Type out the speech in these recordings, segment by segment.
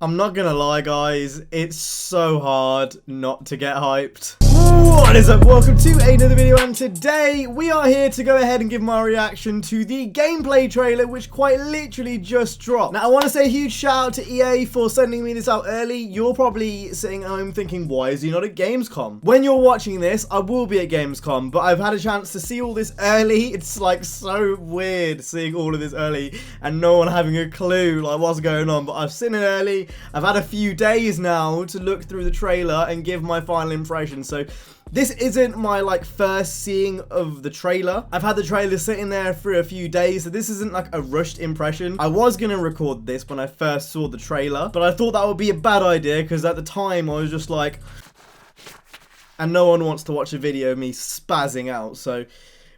I'm not gonna lie, guys, it's so hard not to get hyped. What is up? Welcome to another video, and today we are here to go ahead and give my reaction to the gameplay trailer, which quite literally just dropped. Now, I want to say a huge shout out to EA for sending me this out early. You're probably sitting at home thinking, why is he not at Gamescom? When you're watching this, I will be at Gamescom, but I've had a chance to see all this early. It's like so weird seeing all of this early and no one having a clue like what's going on, but I've seen it early. I've had a few days now to look through the trailer and give my final impression. So this isn't my first seeing of the trailer. I've had the trailer sitting there for a few days, so this isn't like a rushed impression. I was gonna record this when I first saw the trailer, but I thought that would be a bad idea because at the time I was just like, and no one wants to watch a video of me spazzing out. So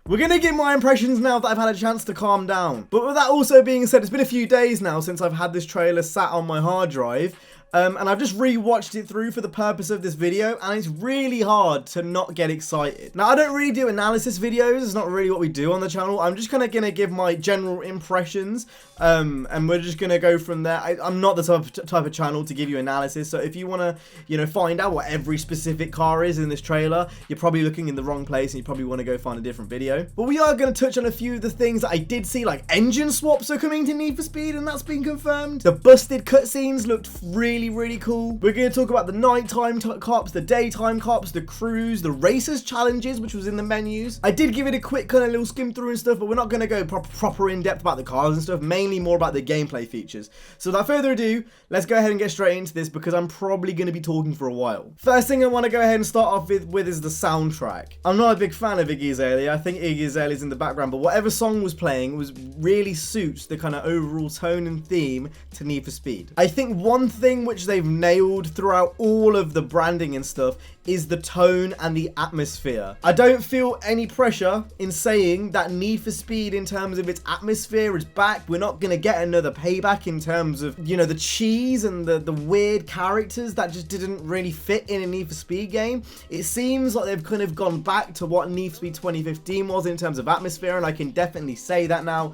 we're going to get my impressions now that I've had a chance to calm down. But with that also being said, it's been a few days now since I've had this trailer sat on my hard drive. And I've just re-watched it through for the purpose of this video, and it's really hard to not get excited. Now, I don't really do analysis videos. It's not really what we do on the channel. I'm just kind of going to give my general impressions, and we're just going to go from there. I'm not the type of channel to give you analysis, so if you want to, find out what every specific car is in this trailer, you're probably looking in the wrong place, and you probably want to go find a different video. But we are going to touch on a few of the things that I did see, like engine swaps are coming to Need for Speed, and that's been confirmed. The busted cutscenes looked really cool. We're going to talk about the nighttime cops, the daytime cops, the crews, the racers challenges, which was in the menus. I did give it a quick kind of little skim through and stuff, but we're not going to go proper in depth about the cars and stuff, mainly more about the gameplay features. So without further ado, let's go ahead and get straight into this because I'm probably going to be talking for a while. First thing I want to go ahead and start off with is the soundtrack. I'm not a big fan of Iggy Azalea. I think Iggy Azalea's in the background, but whatever song was playing really suits the kind of overall tone and theme to Need for Speed. I think one thing which they've nailed throughout all of the branding and stuff is the tone and the atmosphere. I don't feel any pressure in saying that Need for Speed in terms of its atmosphere is back. We're not gonna get another payback in terms of, the cheese and the weird characters that just didn't really fit in a Need for Speed game. It seems like they've kind of gone back to what Need for Speed 2015 was in terms of atmosphere, and I can definitely say that now,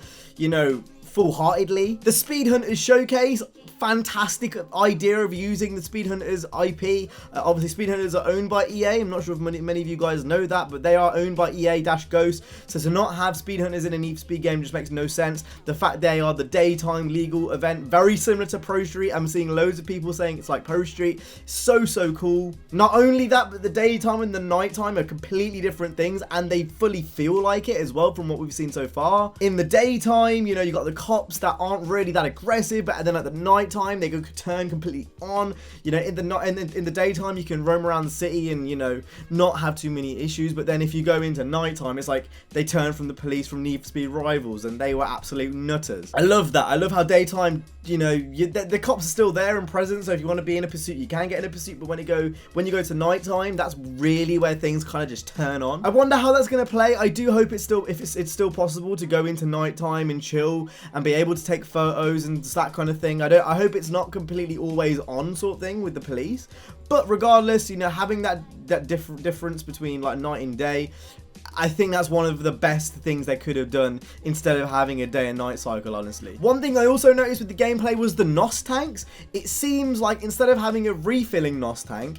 full-heartedly. The Speed Hunters showcase, fantastic idea of using the Speed Hunters IP. Obviously, Speed Hunters are owned by EA. I'm not sure if many of you guys know that, but they are owned by EA-Ghost. So to not have Speed Hunters in a Need for Speed game just makes no sense. The fact they are the daytime legal event, very similar to Pro Street. I'm seeing loads of people saying it's like Pro Street. So cool. Not only that, but the daytime and the nighttime are completely different things, and they fully feel like it as well from what we've seen so far. In the daytime, you got the cops that aren't really that aggressive, but then at the nighttime they turn completely on. In the daytime you can roam around the city and not have too many issues, but then if you go into nighttime, it's like they turn from the police from Need for Speed Rivals, and they were absolute nutters. I love that. I love how daytime, the cops are still there and present, so if you want to be in a pursuit, you can get in a pursuit, but when you go to nighttime, that's really where things kind of just turn on. I wonder how that's going to play. I do hope it's still possible to go into nighttime and chill and be able to take photos and that kind of thing. I hope it's not completely always on sort of thing with the police, but regardless, having that difference between like night and day, I think that's one of the best things they could have done instead of having a day and night cycle, honestly. One thing I also noticed with the gameplay was the NOS tanks. It seems like instead of having a refilling NOS tank,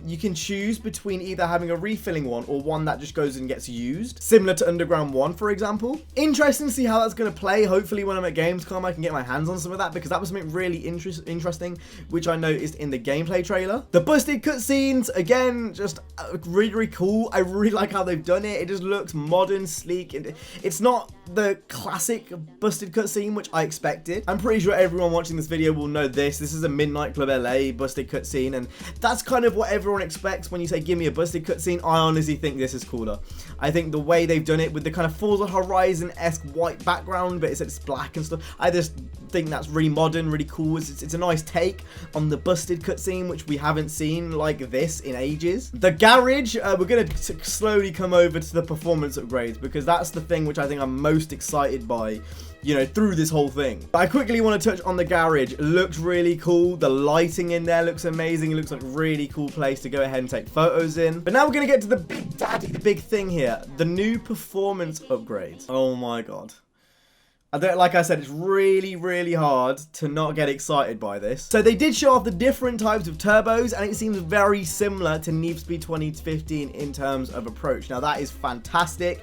you can choose between either having a refilling one or one that just goes and gets used, similar to Underground 1, for example. Interesting to see how that's going to play. Hopefully when I'm at Gamescom, I can get my hands on some of that, because that was something really interesting, which I noticed in the gameplay trailer. The busted cutscenes, again, just really cool. I really like how they've done it. It just looks modern, sleek, and it's not the classic busted cutscene, which I expected. I'm pretty sure everyone watching this video will know this. This is a Midnight Club LA busted cutscene, and that's kind of what everyone expects when you say give me a busted cutscene. I honestly think this is cooler. I think the way they've done it with the kind of Forza Horizon-esque white background, but it's black and stuff, I just think that's really modern, really cool. It's a nice take on the busted cutscene, which we haven't seen like this in ages. The garage, we're going to slowly come over to the performance upgrades, because that's the thing which I think I'm most excited by, through this whole thing. But I quickly want to touch on the garage. It looks really cool. The lighting in there looks amazing. It looks like a really cool place to go ahead and take photos in. But now we're going to get to the big thing here, the new performance upgrades. Oh my god. Like I said, it's really, really hard to not get excited by this. So they did show off the different types of turbos, and it seems very similar to Need for Speed 2015 in terms of approach. Now that is fantastic.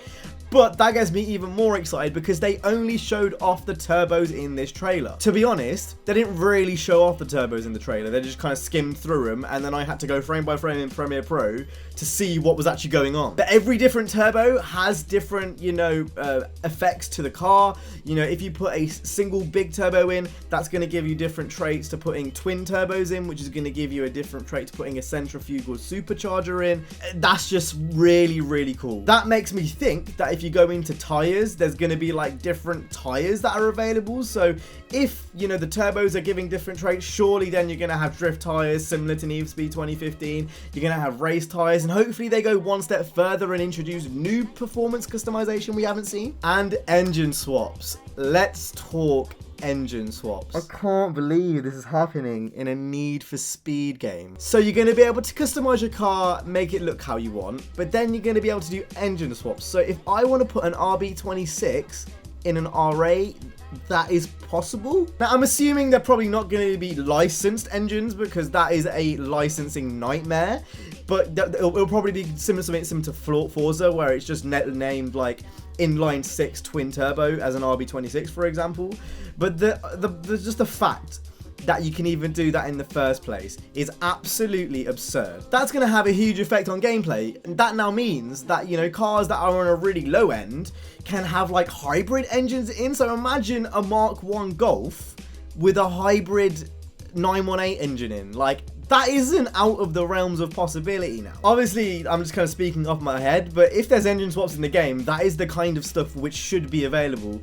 But that gets me even more excited because they only showed off the turbos in this trailer. To be honest, they didn't really show off the turbos in the trailer. They just kind of skimmed through them, and then I had to go frame by frame in Premiere Pro to see what was actually going on. But every different turbo has different, effects to the car. If you put a single big turbo in, that's going to give you different traits to putting twin turbos in, which is going to give you a different trait to putting a centrifugal supercharger in. That's just really, really cool. That makes me think that if you go into tires, there's going to be like different tires that are available. So if the turbos are giving different traits, surely then you're going to have drift tires similar to Need for Speed 2015. You're going to have race tires, and hopefully they go one step further and introduce new performance customization we haven't seen, and engine swaps. Let's talk engine swaps. I can't believe this is happening in a Need for Speed game. So you're going to be able to customize your car, make it look how you want, but then you're going to be able to do engine swaps. So if I want to put an RB26 in an R8, that is possible. Now I'm assuming they're probably not going to be licensed engines because that is a licensing nightmare, but it'll probably be similar to Forza, where it's just named like inline 6 twin turbo as an RB26, for example. But just the fact that you can even do that in the first place is absolutely absurd. That's going to have a huge effect on gameplay, and that now means that cars that are on a really low end can have like hybrid engines in. So imagine a Mark 1 Golf with a hybrid 918 engine in. Like, that isn't out of the realms of possibility now. Obviously, I'm just kind of speaking off my head, but if there's engine swaps in the game, that is the kind of stuff which should be available.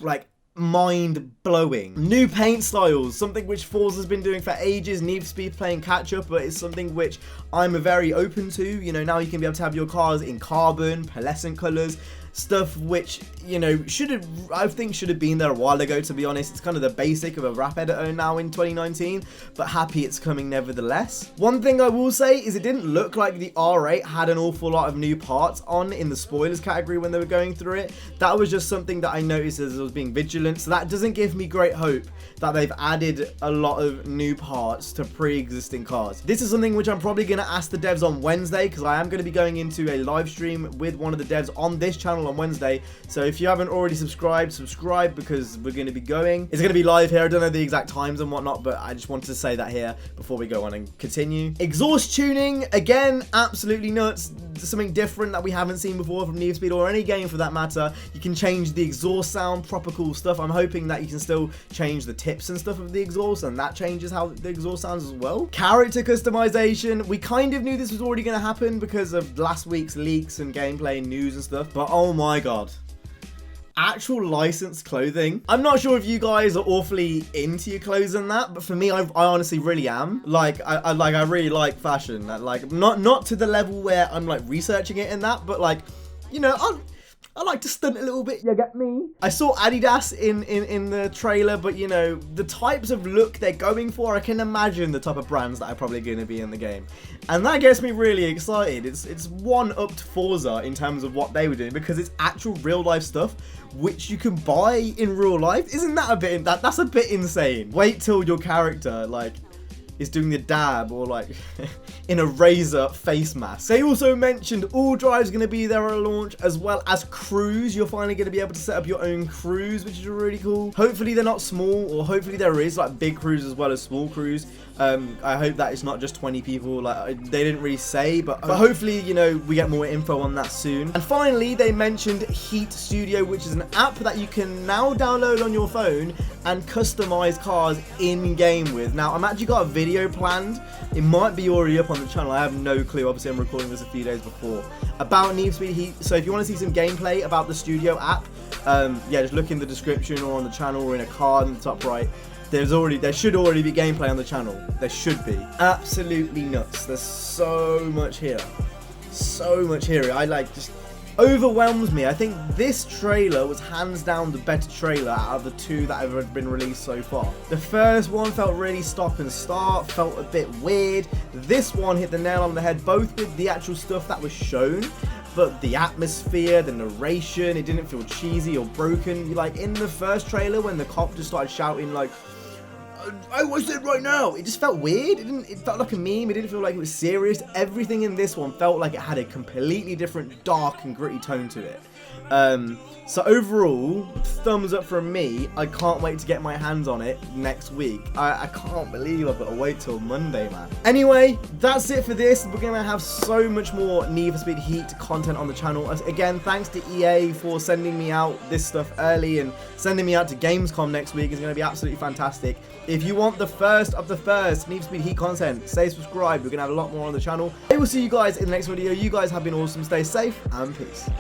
Like, mind-blowing. New paint styles, something which Forza's been doing for ages. Need for Speed playing catch-up, but it's something which I'm very open to. Now you can be able to have your cars in carbon, pearlescent colours, stuff which, I think should have been there a while ago, to be honest. It's kind of the basic of a rap editor now in 2019, but happy it's coming nevertheless. One thing I will say is it didn't look like the R8 had an awful lot of new parts on in the spoilers category when they were going through it. That was just something that I noticed as I was being vigilant, so that doesn't give me great hope that they've added a lot of new parts to pre-existing cars. This is something which I'm probably going to ask the devs on Wednesday, because I am going to be going into a live stream with one of the devs on this channel on Wednesday. So if you haven't already subscribed, subscribe, because we're going to be going. It's going to be live here. I don't know the exact times and whatnot, but I just wanted to say that here before we go on and continue. Exhaust tuning, again, absolutely nuts. Something different that we haven't seen before from Need for Speed or any game for that matter. You can change the exhaust sound, proper cool stuff. I'm hoping that you can still change the tips and stuff of the exhaust, and that changes how the exhaust sounds as well. Character customization, we kind of knew this was already going to happen because of last week's leaks and gameplay and news and stuff, but oh my god. Actual licensed clothing. I'm not sure if you guys are awfully into your clothes and that, but for me, I honestly really am. Like, I really like fashion. Like, not to the level where I'm like researching it and that, but like, I like to stunt a little bit, you get me? I saw Adidas in the trailer, but the types of look they're going for, I can imagine the type of brands that are probably going to be in the game. And that gets me really excited. It's one up to Forza in terms of what they were doing, because it's actual real life stuff which you can buy in real life. Isn't that a bit, that's a bit insane? Wait till your character, like, is doing the dab or like in a razor face mask. They also mentioned all drive's going to be there at launch, as well as cruise. You're finally going to be able to set up your own cruise, which is really cool. Hopefully they're not small, or hopefully there is like big cruise as well as small cruise. I hope that it's not just 20 people, like they didn't really say, but hopefully, we get more info on that soon. And finally, they mentioned Heat Studio, which is an app that you can now download on your phone and customize cars in game with. Now, I'm actually got a video planned. It might be already up on the channel. I have no clue. Obviously, I'm recording this a few days before, about Need for Speed Heat. So if you want to see some gameplay about the Studio app, yeah, just look in the description or on the channel or in a card in the top right. There should already be gameplay on the channel. There should be. Absolutely nuts. There's so much here. So much here. Just overwhelms me. I think this trailer was hands down the better trailer out of the two that have been released so far. The first one felt really stop and start, felt a bit weird. This one hit the nail on the head, both with the actual stuff that was shown, but the atmosphere, the narration, it didn't feel cheesy or broken. Like in the first trailer when the cop just started shouting like, I was it right now. It just felt weird. It felt like a meme. It didn't feel like it was serious. Everything in this one felt like it had a completely different, dark and gritty tone to it. So overall, thumbs up from me. I can't wait to get my hands on it next week. I can't believe I've got to wait till Monday, man. Anyway, that's it for this. We're going to have so much more Need for Speed Heat content on the channel. Again, thanks to EA for sending me out this stuff early and sending me out to Gamescom next week. It's going to be absolutely fantastic. If you want the first of the first Need for Speed Heat content, stay subscribed. We're going to have a lot more on the channel. I will see you guys in the next video. You guys have been awesome. Stay safe and peace.